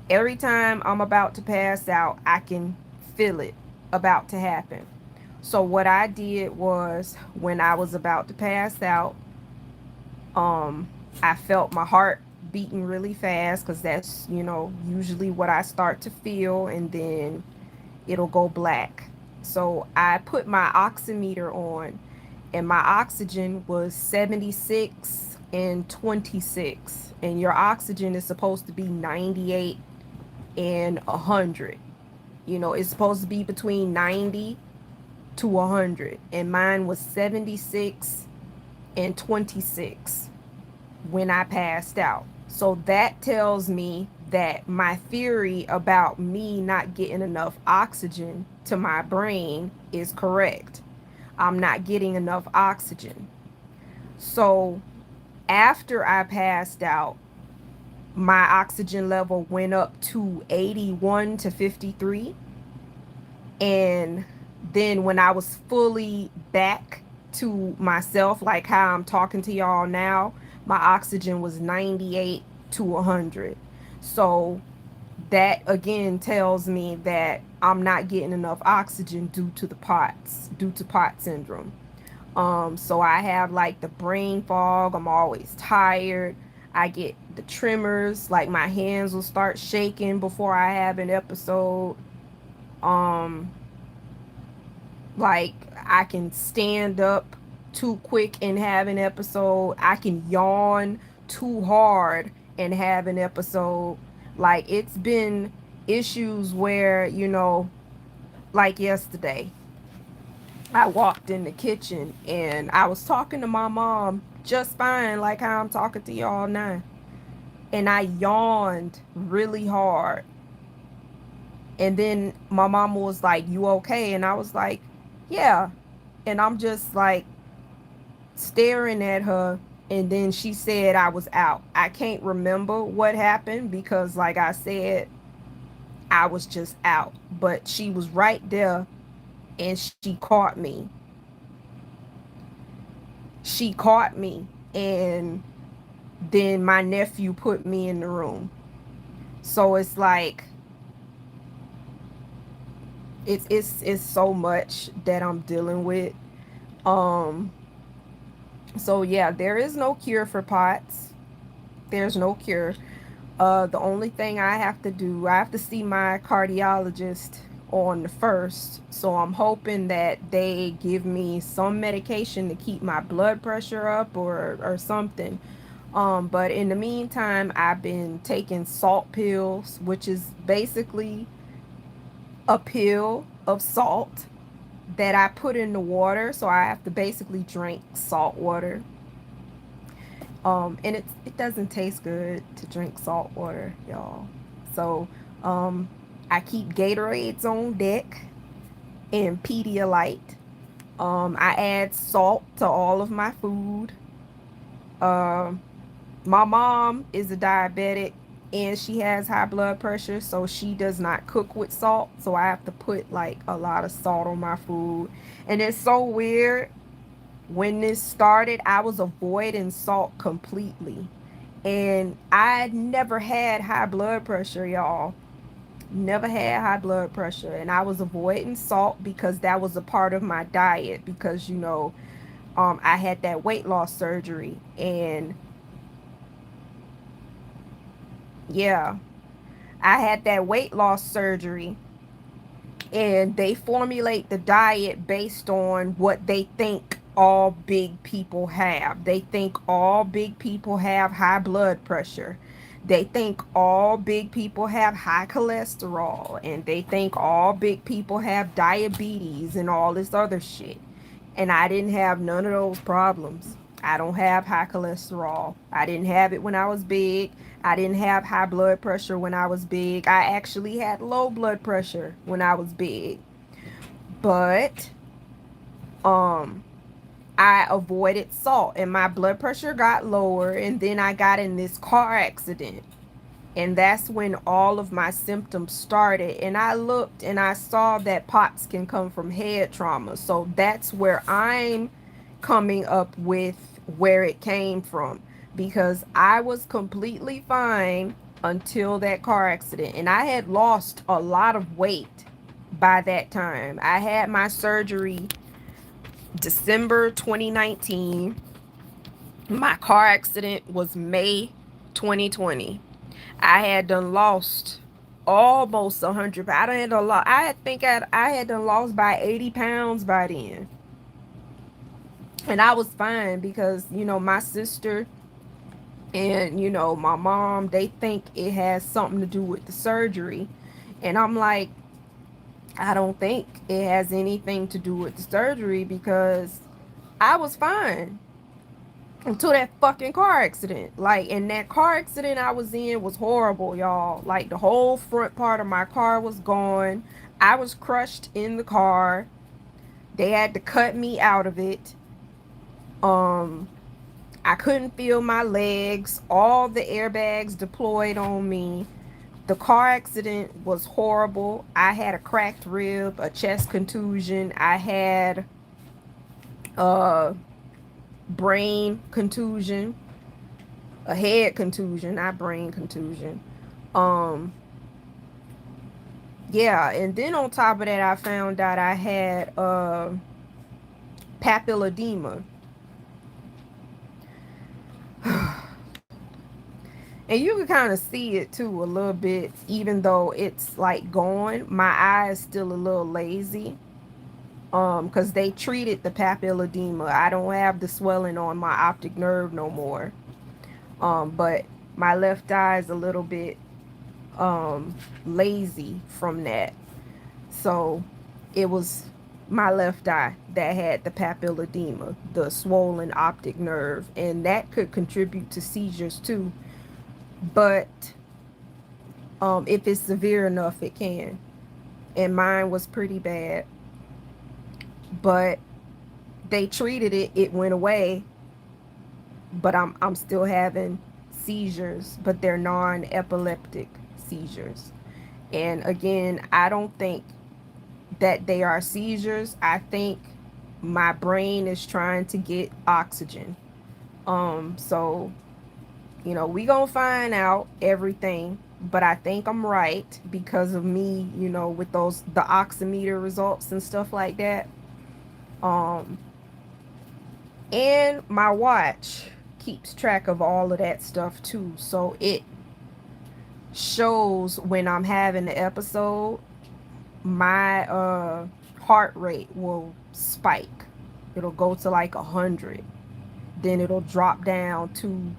Every time I'm about to pass out, I can feel it about to happen. So what I did was when I was about to pass out, um, I felt my heart beating really fast because that's, usually what I start to feel, and then it'll go black. So I put my oximeter on, and my oxygen was 76 and 26. And your oxygen is supposed to be 98 and 100. It's supposed to be between 90 to 100. And mine was 76 and 26 when I passed out. So that tells me that my theory about me not getting enough oxygen to my brain is correct. I'm not getting enough oxygen. So after I passed out, my oxygen level went up to 81 to 53. And then when I was fully back to myself, like how I'm talking to y'all now, my oxygen was 98 to 100. So that again tells me that I'm not getting enough oxygen due to POTS syndrome. So I have like the brain fog. I'm always tired. I get the tremors, like my hands will start shaking before I have an episode. Um, like I can stand up too quick and have an episode. I can yawn too hard and have an episode. Like, it's been issues where, like yesterday, I walked in the kitchen and I was talking to my mom just fine, like how I'm talking to y'all now. And I yawned really hard. And then my mama was like, "You okay?" And I was like, "Yeah." And I'm just like staring at her. And then she said I was out. I can't remember what happened because, like I said, I was just out. But she was right there and she caught me. She caught me. And then my nephew put me in the room. So it's like, it's so much that I'm dealing with. Um, so yeah, there is no cure for POTS. There's no cure. The only thing I have to do, I have to see my cardiologist on the 1st. So I'm hoping that they give me some medication to keep my blood pressure up or something. But in the meantime, I've been taking salt pills, which is basically a pill of salt that I put in the water. So I have to basically drink salt water. And it doesn't taste good to drink salt water, y'all. So um I keep Gatorades on deck and Pedialyte. I add salt to all of my food. Um my mom is a diabetic and she has high blood pressure, so she does not cook with salt. So I have to put like a lot of salt on my food. And it's so weird. When this started, I was avoiding salt completely. And I never had high blood pressure, y'all. Never had high blood pressure. And I was avoiding salt because that was a part of my diet. Because, I had that weight loss surgery. And yeah, I had that weight loss surgery. And they formulate the diet based on what they think all big people have. They think all big people have high blood pressure. They think all big people have high cholesterol. And they think all big people have diabetes and all this other shit. And I didn't have none of those problems. I don't have high cholesterol. I didn't have it when I was big. I didn't have high blood pressure when I was big. I actually had low blood pressure when I was big. But um I avoided salt and my blood pressure got lower, and then I got in this car accident. And that's when all of my symptoms started. And I looked and I saw that POTS can come from head trauma. So that's where I'm coming up with where it came from. Because I was completely fine until that car accident. And I had lost a lot of weight by that time. I had my surgery December 2019. My car accident was May 2020. I had done lost almost 100. I done had a lot. I had done lost by 80 pounds by then. And I was fine because, my sister and, my mom, they think it has something to do with the surgery. And I'm like, I don't think it has anything to do with the surgery because I was fine until that fucking car accident. Like, and that car accident I was in was horrible, y'all. Like, the whole front part of my car was gone. I was crushed in the car. They had to cut me out of it. I couldn't feel my legs. All the airbags deployed on me. The car accident was horrible. I had a cracked rib, a chest contusion. I had a brain contusion, a head contusion, not brain contusion. Um, yeah, and then on top of that, I found out I had papilledema. And you can kind of see it too a little bit, even though it's like gone. My eye is still a little lazy. Because they treated the papilledema. I don't have the swelling on my optic nerve no more. But my left eye is a little bit lazy from that. So it was my left eye that had the papilledema, the swollen optic nerve, and that could contribute to seizures too. But if it's severe enough, it can. And mine was pretty bad, but they treated it. It went away, but I'm still having seizures, but they're non-epileptic seizures. And again, I don't think that they are seizures. I think my brain is trying to get oxygen. So we gonna find out everything, but I think I'm right because of me, with the oximeter results and stuff like that. Um, and my watch keeps track of all of that stuff too. So it shows when I'm having the episode, my heart rate will spike. It'll go to like 100. Then it'll drop down to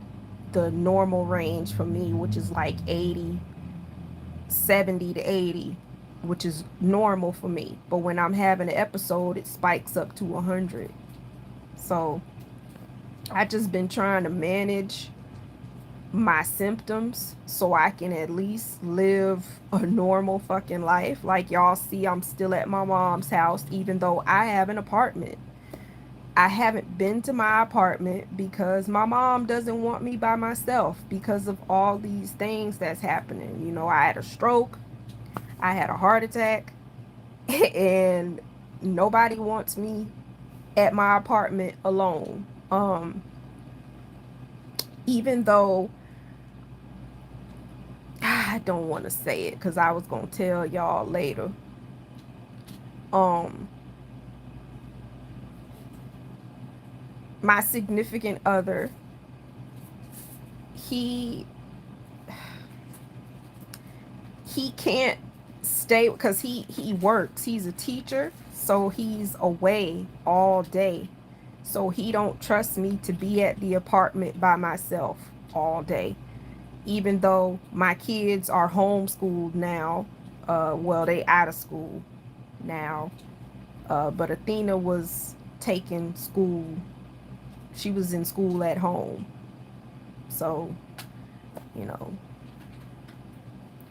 the normal range for me, which is like 80, 70 to 80, which is normal for me. But when I'm having an episode, it spikes up to 100. So I just been trying to manage my symptoms so I can at least live a normal fucking life. Like y'all see, I'm still at my mom's house, even though I have an apartment. I haven't been to my apartment because my mom doesn't want me by myself because of all these things that's happening. I had a stroke, I had a heart attack, and nobody wants me at my apartment alone. Even though I don't want to say it because I was going to tell y'all later. Um, my significant other, he can't stay because he works. He's a teacher, so he's away all day. So he don't trust me to be at the apartment by myself all day. Even though my kids are homeschooled now, well, they out of school now. But Athena was taking school. She was in school at home. So, you know,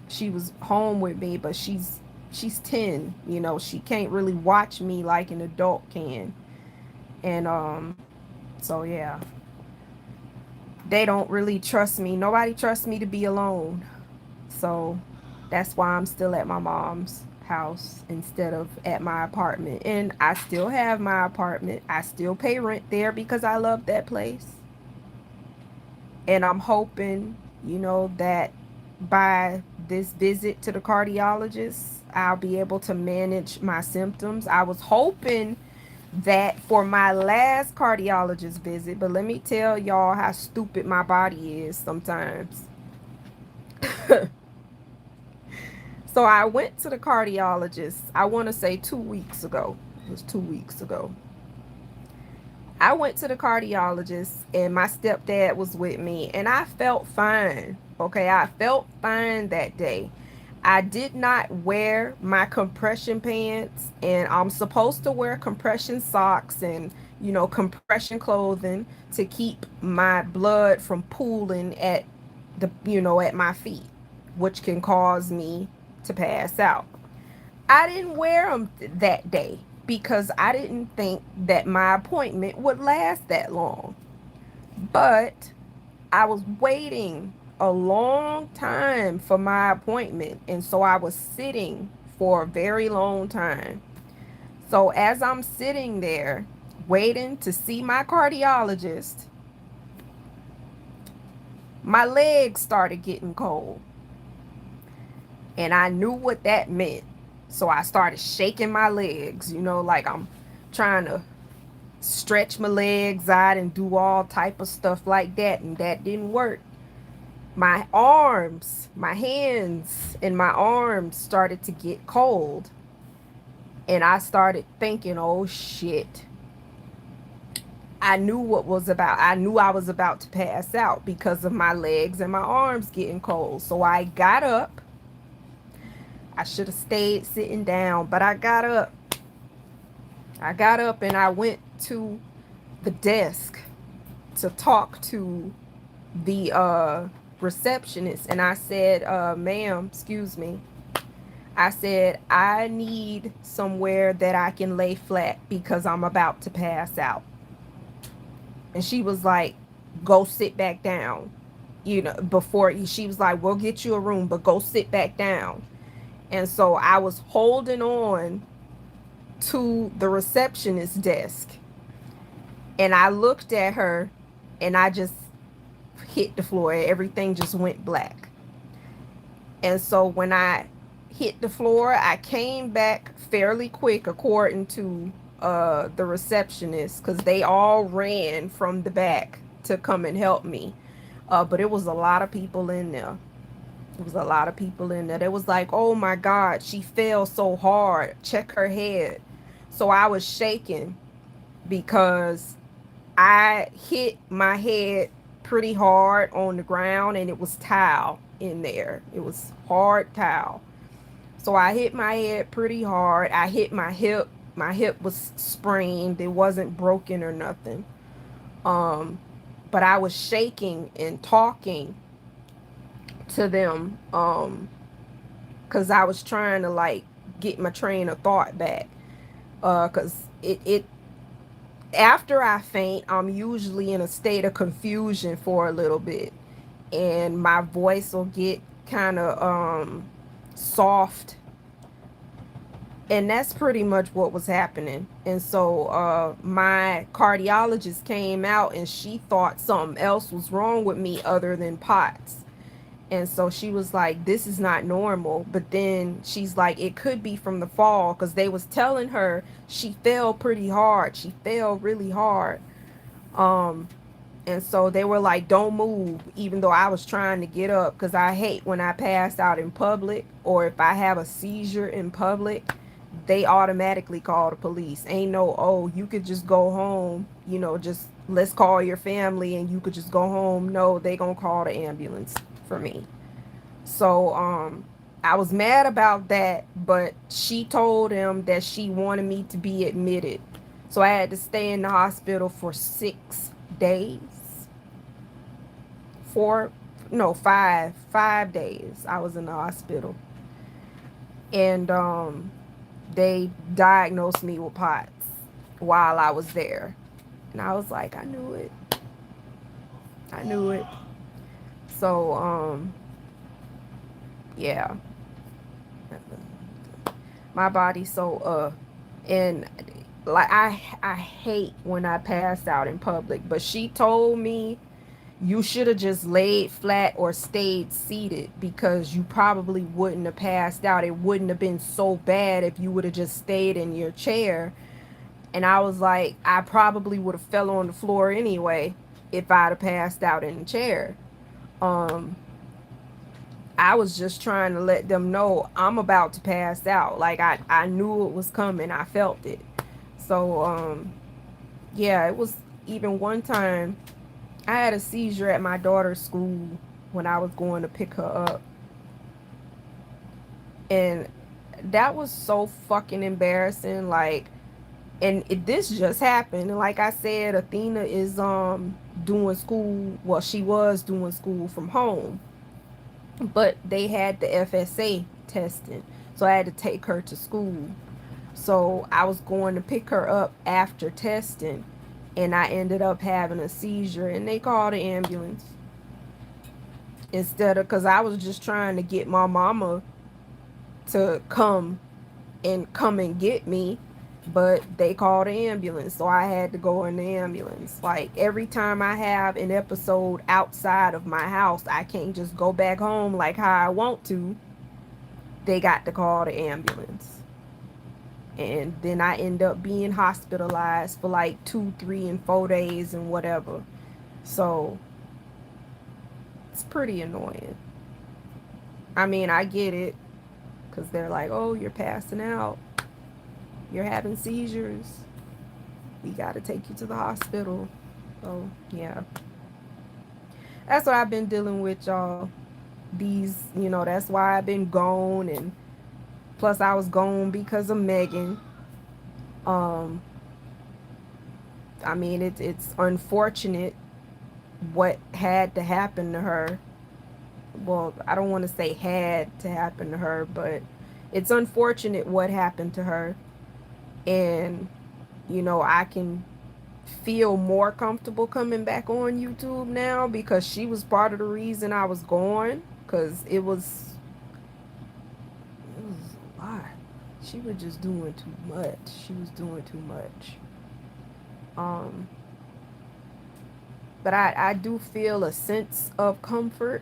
she was home with me, but she's 10, she can't really watch me like an adult can. And so yeah. They don't really trust me. Nobody trusts me to be alone. So that's why I'm still at my mom's house instead of at my apartment. And I still have my apartment. I still pay rent there because I love that place. And I'm hoping, that by this visit to the cardiologist, I'll be able to manage my symptoms. I was hoping that for my last cardiologist visit, but let me tell y'all how stupid my body is sometimes. So I went to the cardiologist, I want to say 2 weeks ago. It was 2 weeks ago. I went to the cardiologist and my stepdad was with me and I felt fine. Okay, I felt fine that day. I did not wear my compression pants, and I'm supposed to wear compression socks and, compression clothing to keep my blood from pooling at my feet, which can cause me to pass out. I didn't wear them that day because I didn't think that my appointment would last that long. But I was waiting a long time for my appointment, and so I was sitting for a very long time. So as I'm sitting there waiting to see my cardiologist, my legs started getting cold. And I knew what that meant. So I started shaking my legs, like I'm trying to stretch my legs out and do all type of stuff like that, and that didn't work. My arms, my hands and my arms started to get cold. And I started thinking, oh shit, I knew what was about. I knew I was about to pass out because of my legs and my arms getting cold. So I got up. I should have stayed sitting down, but I got up. I got up and I went to the desk to talk to the receptionist, and I said, ma'am, excuse me. I said, I need somewhere that I can lay flat because I'm about to pass out. And she was like, go sit back down. You know, before she was like, we'll get you a room, but go sit back down. And so I was holding on to the receptionist desk, and I looked at her, and I just hit the floor. Everything just went black. And so when I hit the floor, I came back fairly quick, according to the receptionist, because they all ran from the back to come and help me. But it was a lot of people in there. It was a lot of people in there. It was like, oh my God, she fell so hard. Check her head. So I was shaking because I hit my head pretty hard on the ground, and it was tile in there. It was hard tile. So I hit my head pretty hard. I hit my hip. My hip was sprained. It wasn't broken or nothing. Um, but I was shaking and talking to them, because I was trying to like get my train of thought back. Because it after I faint, I'm usually in a state of confusion for a little bit, and my voice will get kind of soft, and that's pretty much what was happening. And so my cardiologist came out, and she thought something else was wrong with me other than POTS. And so she was like, this is not normal. But then she's like, it could be from the fall, because they was telling her she fell pretty hard. She fell really hard. Um, and so they were like, don't move, even though I was trying to get up, because I hate when I pass out in public, or if I have a seizure in public, they automatically call the police. Ain't no, oh, you could just go home, just let's call your family and you could just go home. No, they gonna call the ambulance for me. So I was mad about that, but she told him that she wanted me to be admitted. So I had to stay in the hospital for 6 days. Four, no, five days I was in the hospital. And they diagnosed me with POTS while I was there. And I was like, I knew it. I knew it. So yeah. My body's so and like I hate when I pass out in public, but she told me you should have just laid flat or stayed seated, because you probably wouldn't have passed out. It wouldn't have been so bad if you would have just stayed in your chair. And I was like, I probably would have fell on the floor anyway if I'd have passed out in the chair. Um, I was just trying to let them know I'm about to pass out. Like I knew it was coming. I felt it. So yeah, it was even one time I had a seizure at my daughter's school when I was going to pick her up. And that was so fucking embarrassing. Like, and this just happened. And like I said, Athena is doing school. Well, she was doing school from home, but they had the FSA testing, so I had to take her to school. So I was going to pick her up after testing, and I ended up having a seizure, and they called the ambulance instead of, because I was just trying to get my mama to come and get me, but they called the ambulance, so I had to go in the ambulance. Like every time I have an episode outside of my house, I can't just go back home like how I want to. They got to call the ambulance. And then I end up being hospitalized for like 2, 3, and 4 days and whatever. So it's pretty annoying. I mean, I get it, because they're like, oh, you're passing out, you're having seizures. We gotta take you to the hospital. So yeah, that's what I've been dealing with, y'all. These, that's why I've been gone, and plus I was gone because of Megan. Um, I mean, it's unfortunate what had to happen to her. Well, I don't want to say had to happen to her, but it's unfortunate what happened to her. And, I can feel more comfortable coming back on YouTube now because she was part of the reason I was gone. Because it was a lot. She was just doing too much. She was doing too much. Um, but I do feel a sense of comfort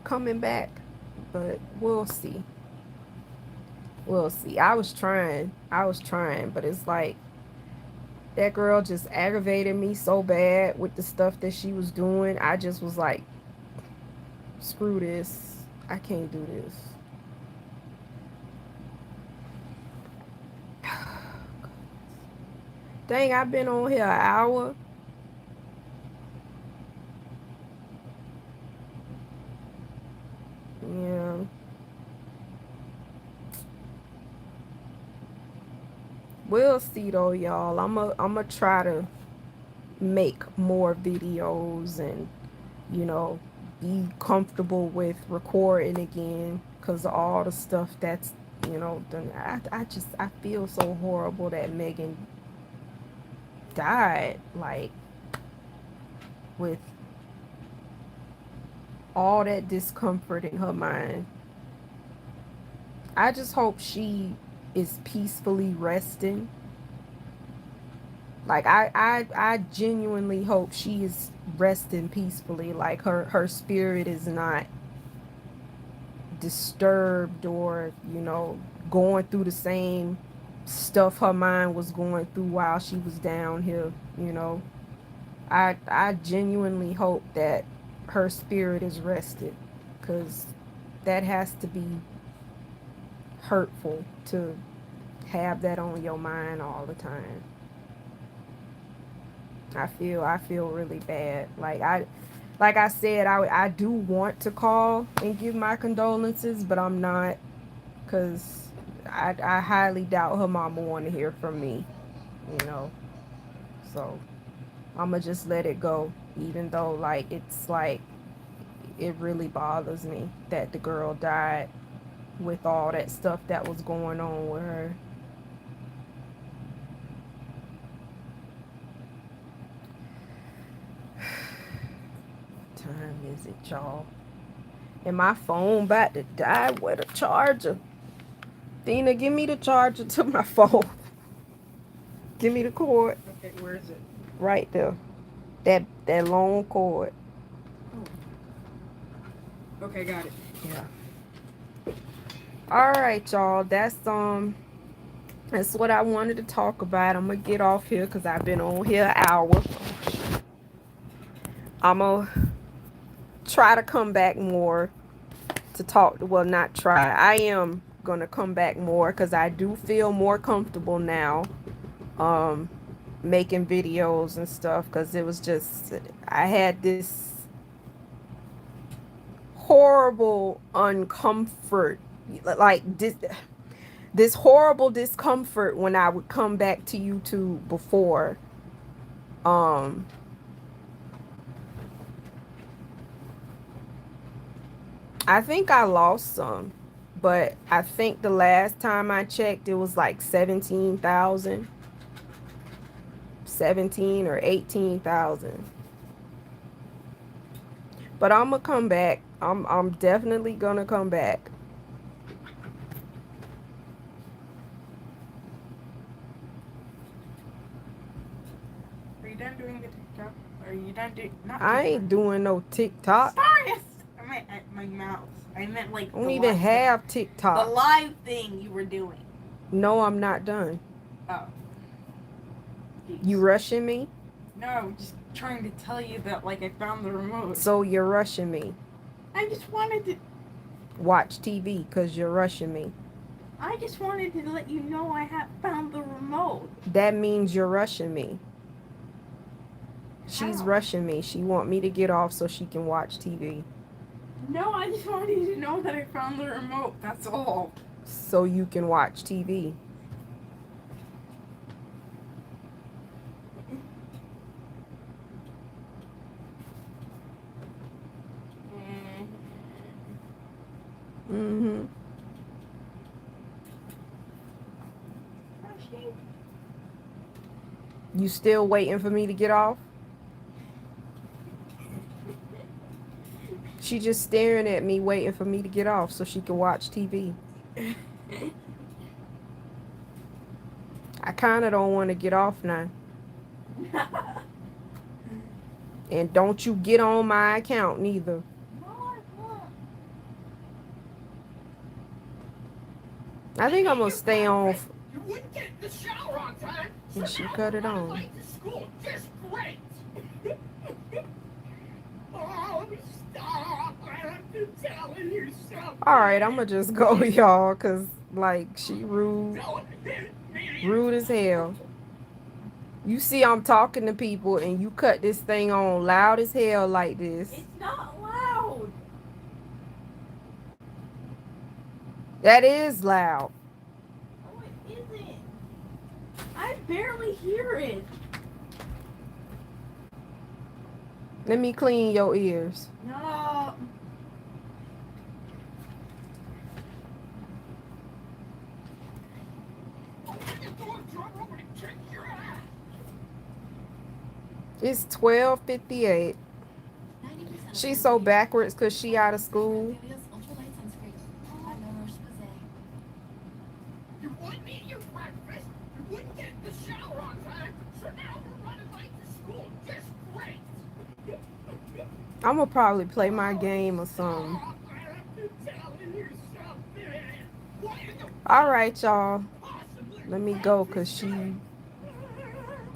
coming back. But we'll see. We'll see. I was trying, but it's like that girl just aggravated me so bad with the stuff that she was doing. I just was like, screw this. I can't do this. Dang, I've been on here an hour. Yeah. We'll see though, y'all. I'm a try to make more videos and, you know, be comfortable with recording again because of all the stuff that's, done. I feel so horrible that Megan died, like, with all that discomfort in her mind. I just hope she is peacefully resting. Like I genuinely hope she is resting peacefully. Like her spirit is not disturbed or, going through the same stuff her mind was going through while she was down here. I genuinely hope that her spirit is rested, because that has to be hurtful to have that on your mind all the time. I feel really bad. Like I said, I do want to call and give my condolences, but I'm not, because I highly doubt her mama want to hear from me, you know. So I'ma just let it go, even though it's like it really bothers me that the girl died with all that stuff that was going on with her. Time is it, y'all? And my phone about to die with a charger. Dina, give me the charger to my phone. Give me the cord. Okay, where is it? Right there. That long cord. Oh. Okay, got it. Yeah. All right, y'all. That's what I wanted to talk about. I'm gonna get off here because I've been on here an hour. I'm gonna try to come back more to talk. Well, not try. I am gonna come back more because I do feel more comfortable now. Um, Making videos and stuff, because it was just, I had this horrible uncomfort, like this horrible discomfort when I would come back to YouTube before. um I think I lost some, but I think the last time I checked it was like 17,000, 17 or 18,000. But I'm gonna come back. I'm definitely gonna come back. Are you done doing the TikTok? Are you done doing not I TikTok? ain't doing no TikTok. Sorry, I meant my mouth. I meant like I don't the even live thing. have The TikTok. live thing you were doing. No, I'm not done. Oh. You Jeez. rushing me? No, I'm just trying to tell you that like I found the remote. So you're rushing me. I just wanted to. Watch TV because you're rushing me. I just wanted to let you know I have found the remote. That means you're rushing me. She's How? rushing me. She want me to get off so she can watch TV. No, I just wanted you to know that I found the remote. That's all. So you can watch TV. Mm-hmm. You still waiting for me to get off? She just staring at me waiting for me to get off so she can watch TV. I kind of don't want to get off now. And don't you get on my account neither. I think I'm going to stay on. You wouldn't get in the shower on time. And she cut it on. Late to school, just great. Oh, stop! I'm telling you something. Alright, I'm going to just go, y'all, because, like, she rude. Rude as hell. You see I'm talking to people and you cut this thing on loud as hell like this. It's not loud. That is loud. Oh, it isn't. I barely hear it. Let me clean your ears. No. It's 12:58. She's so backwards because she out of school. You wouldn't eat your breakfast. You wouldn't get in the shower on time. So now we're running late to school, just great. I'm going to probably play my game or something. Alright, y'all. Let me go because she,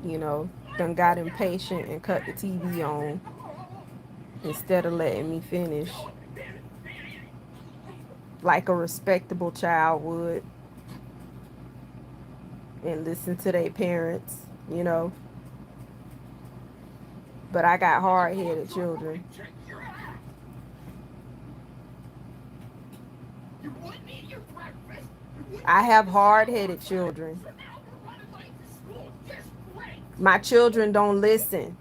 you know, done got impatient and cut the TV on instead of letting me finish like a respectable child would and listen to their parents, you know. But I got hard-headed children. I have hard-headed children. My children don't listen.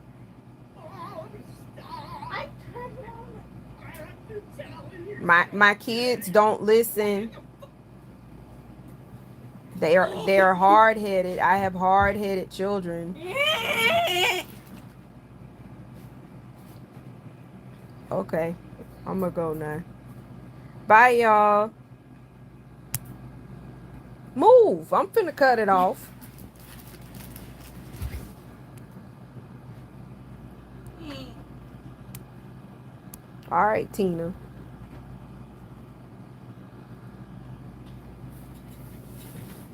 My kids don't listen. They're hard-headed. I have hard-headed children. Okay, I'm gonna go now. Bye, y'all. Move. I'm finna cut it off. All right, Tina.